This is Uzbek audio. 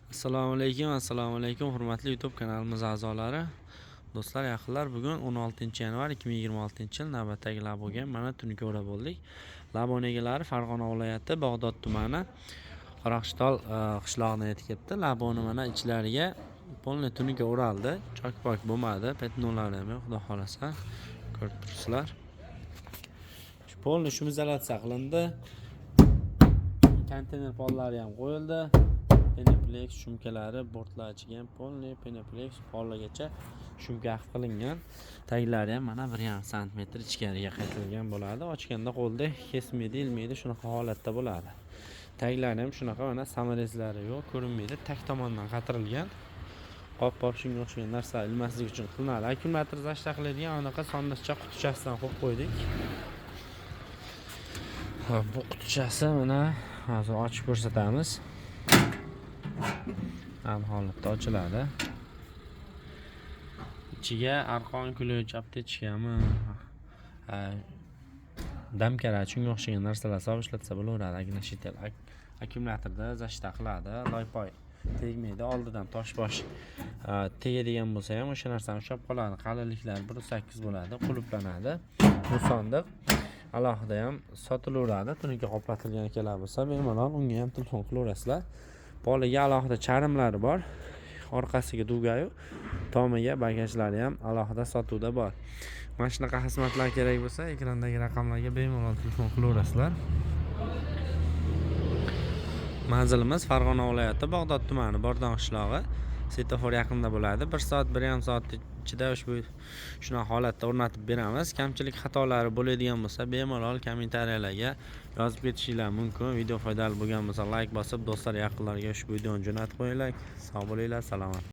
Assalomu alaykum hurmatli YouTube kanalimiz a'zolari. Do'stlar, yaqinlar, bugun 16 yanvar 2026 yil navbatdagi laboga mana tungi o'ra bo'ldik. Labon egalari Farg'ona viloyati Bog'dod tumani Qaraqshtol qishlog'idan yetib kelibdi. Laboni mana ichlariga polni tuniga o'raldi. Chok-pok bo'lmadi, petnolari ham yo'q, xudo xolasa. Ko'rib turibsizlar. Shu polni izolyatsiya qilindi. Konteyner pollari ham qo'yildi. Peneplex shumkalari bortlar ichiga polni Peneplex pollagacha shumka aqf qilingan. Taglari ham mana 1,5 sm ichkariga qaytilgan bo'ladi. Ochganda qo'lda kesmaydi, ilmaydi, shunaqa holatda bo'ladi. Taglari ham shunaqa, mana samarezlari yo'q, ko'rinmaydi. Tak tomondan qatirilgan. Qop shunga o'xshagan narsa ilmaslik uchun qilinadi. Akkumulyator zashta qiladigan anaqa sondacha qutichasidan qo'yib qo'ydik. Hop, bu qutichasi mana hozir ochib ko'rsatamiz. Ham holatda ochiladi. Ichiga arqon ключ, aptechkami, damkara shunga o'xshagan narsalar solib ishlatsa bo'laveradi. Agnoshitel akkumulyatorda zashta qiladi. Loypoy tegmaydi, oldidan toshbosh tegadigan bo'lsa ham o'sha narsani ushlab qoladi. Qalinliklari 1.8 bo'ladi, qulflanadi. Bu sondiq alohida ham sotilaveradi. Tuniga qoplatilgan akalar bo'lsa, bemalol unga ham telefon qilaverasizlar. Poliga alohida charimlari bor. Orqasiga dugayu, tomiga bagajlari ham alohida sotuvda bor. Mana shunaqa xizmatlar kerak bo'lsa, ekrandagi raqamlarga bemalol telefon qilaverasizlar. Manzilimiz Farg'ona viloyati Bog'dod tumani Bordon qishlog'i. Svetofor yaqinda bo'ladi. 1 soat, 1,5 soat ichida shunaqa holatda o'rnatib beramiz. Kamchilik xatolari bo'ladigan bo'lsa, bemalol kommentariyalarga yozib ketishinglar mumkin. Video foydali bo'lgan bo'lsa, like bosib, do'stlar, yaqinlarga ushbu videoni jo'natib qo'yinglar. Sog' bo'linglar, salomat.